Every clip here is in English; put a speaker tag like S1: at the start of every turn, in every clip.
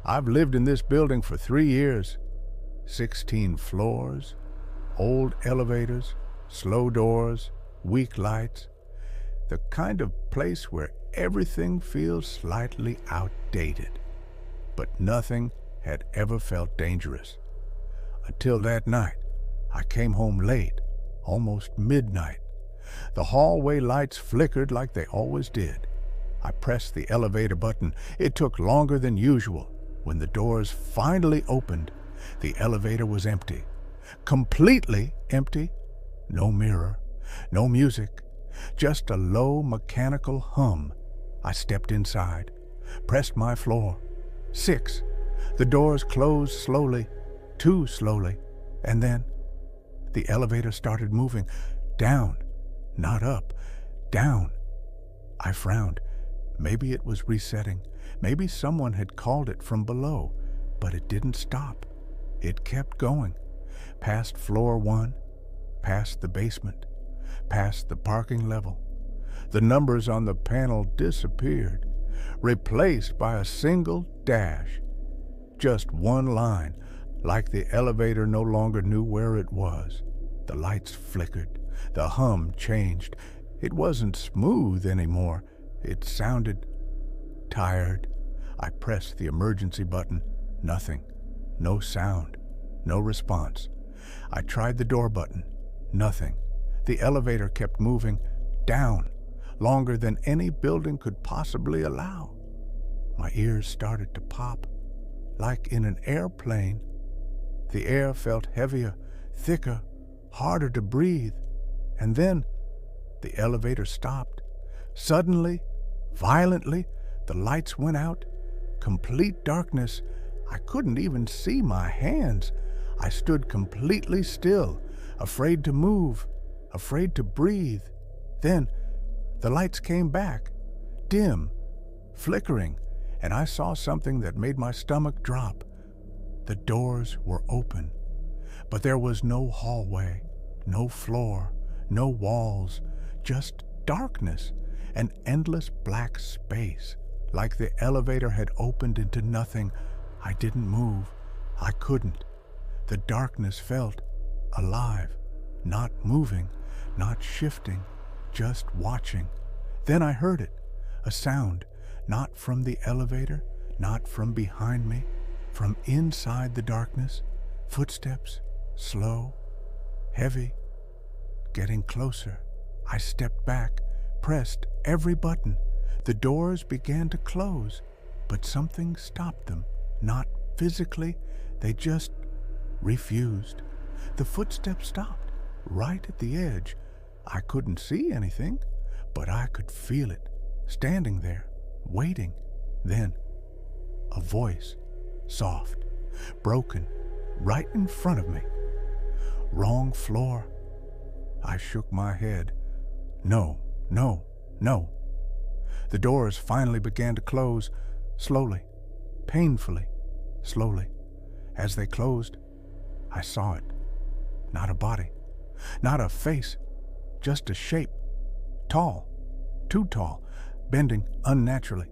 S1: I've lived in this building for 3 years. 16 floors, old elevators, slow doors, weak lights. The kind of place where everything feels slightly outdated. But nothing had ever felt dangerous. Until that night, I came home late, almost midnight. The hallway lights flickered like they always did. I pressed the elevator button. It took longer than usual. When the doors finally opened, the elevator was empty. Completely empty. No mirror, no music, just a low mechanical hum. I stepped inside, pressed my floor. 6. The doors closed slowly, too slowly, and then the elevator started moving. Down, not up, down. I frowned. Maybe it was resetting. Maybe someone had called it from below, but it didn't stop. It kept going, past floor 1, past the basement, past the parking level. The numbers on the panel disappeared, replaced by a single dash. Just one line, like the elevator no longer knew where it was. The lights flickered. The hum changed. It wasn't smooth anymore. It sounded tired. I pressed the emergency button. Nothing. No sound. No response. I tried the door button. Nothing. The elevator kept moving down, longer than any building could possibly allow. My ears started to pop, like in an airplane. The air felt heavier, thicker, harder to breathe. And then the elevator stopped. Suddenly, violently, the lights went out. Complete darkness. I couldn't even see my hands. I stood completely still, afraid to move, afraid to breathe. Then the lights came back, dim, flickering, and I saw something that made my stomach drop. The doors were open, but there was no hallway, no floor, no walls, just darkness, an endless black space, like the elevator had opened into nothing. I didn't move. I couldn't. The darkness felt alive, not moving, not shifting, just watching. Then I heard it, a sound, not from the elevator, not from behind me, from inside the darkness. Footsteps, slow, heavy, getting closer. I stepped back, pressed every button. The doors began to close, but something stopped them. Not physically, they just refused. The footsteps stopped, right at the edge. I couldn't see anything, but I could feel it, standing there, waiting. Then, a voice, soft, broken, right in front of me. Wrong floor. I shook my head. No, no, no. The doors finally began to close, slowly, painfully, slowly. As they closed, I saw it. Not a body, not a face, just a shape. Tall, too tall, bending unnaturally,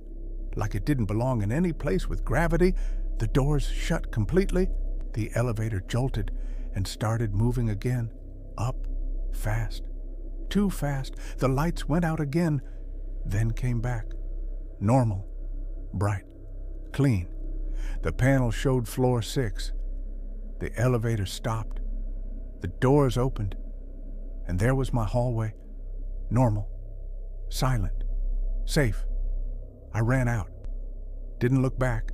S1: like it didn't belong in any place with gravity. The doors shut completely. The elevator jolted and started moving again, up, fast, too fast. The lights went out again, then came back. Normal, bright, clean. The panel showed floor 6. The elevator stopped. The doors opened, and there was my hallway. Normal, silent, safe. I ran out. Didn't look back.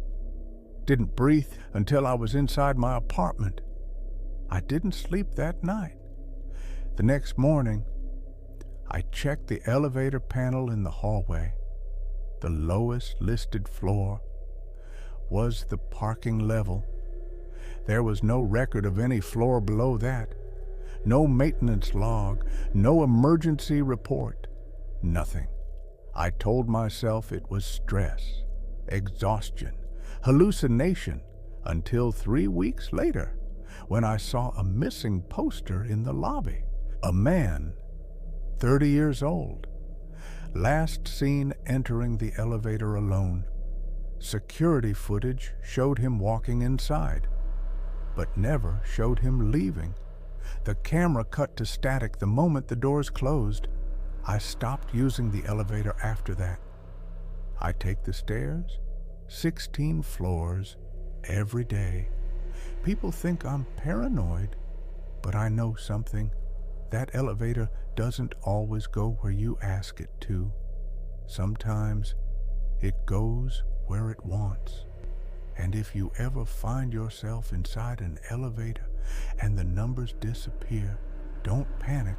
S1: Didn't breathe until I was inside my apartment. I didn't sleep that night. The next morning, I checked the elevator panel in the hallway. The lowest listed floor was the parking level. There was no record of any floor below that. No maintenance log, no emergency report, nothing. I told myself it was stress, exhaustion, hallucination, until 3 weeks later, when I saw a missing poster in the lobby. A man, 30 years old, last seen entering the elevator alone. Security footage showed him walking inside, but never showed him leaving. The camera cut to static the moment the doors closed. I stopped using the elevator after that. I take the stairs, 16 floors, every day. People think I'm paranoid, but I know something. That elevator doesn't always go where you ask it to. Sometimes it goes where it wants. And if you ever find yourself inside an elevator and the numbers disappear, don't panic,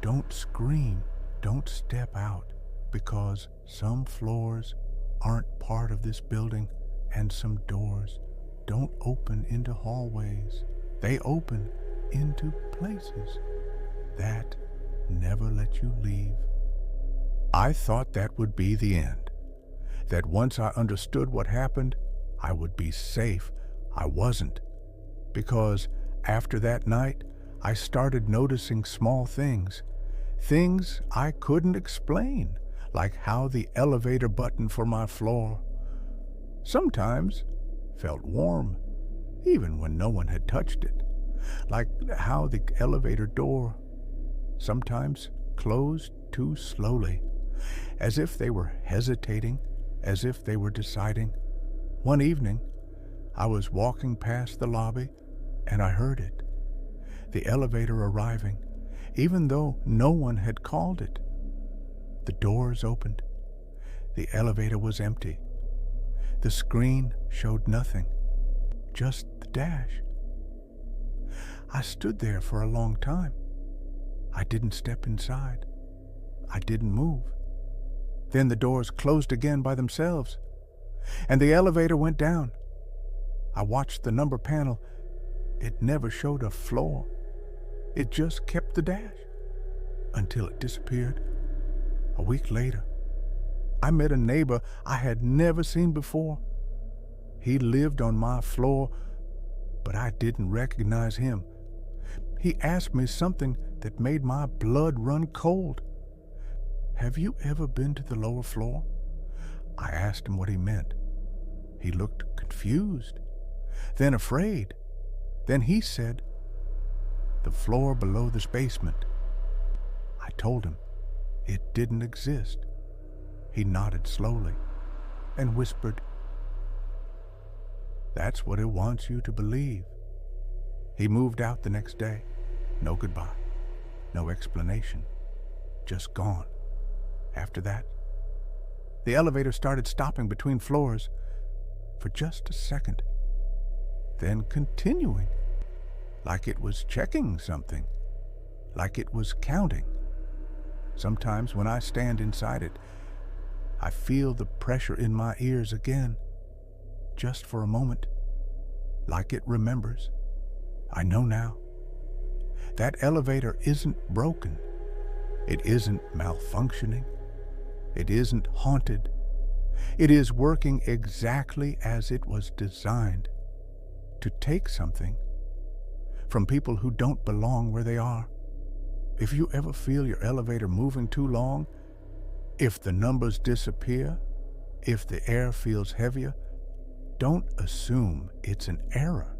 S1: don't scream, don't step out, because some floors aren't part of this building and some doors don't open into hallways. They open into places that never let you leave. I thought that would be the end, that once I understood what happened, I would be safe. I wasn't, because after that night, I started noticing small things I couldn't explain, like how the elevator button for my floor sometimes felt warm, even when no one had touched it, like how the elevator door sometimes closed too slowly, as if they were hesitating, as if they were deciding. One evening, I was walking past the lobby and I heard it. The elevator arriving, even though no one had called it. The doors opened. The elevator was empty. The screen showed nothing, just the dash. I stood there for a long time. I didn't step inside. I didn't move. Then the doors closed again by themselves, and the elevator went down. I watched the number panel. It never showed a floor. It just kept the dash until it disappeared. A week later, I met a neighbor I had never seen before. He lived on my floor, but I didn't recognize him. He asked me something that made my blood run cold. "Have you ever been to the lower floor?" I asked him what he meant. He looked confused, then afraid. Then he said, "The floor below this basement." I told him it didn't exist. He nodded slowly and whispered, "That's what it wants you to believe." He moved out the next day. No goodbye, no explanation, just gone. After that, the elevator started stopping between floors for just a second, then continuing, like it was checking something, like it was counting. Sometimes when I stand inside it, I feel the pressure in my ears again, just for a moment, like it remembers. I know now. That elevator isn't broken. It isn't malfunctioning. It isn't haunted. It is working exactly as it was designed, to take something from people who don't belong where they are. If you ever feel your elevator moving too long, if the numbers disappear, if the air feels heavier, don't assume it's an error,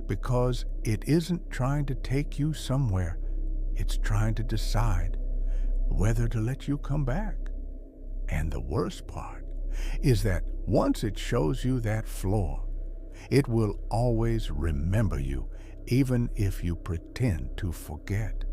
S1: because it isn't trying to take you somewhere. It's trying to decide whether to let you come back. And the worst part is that once it shows you that floor, it will always remember you, even if you pretend to forget.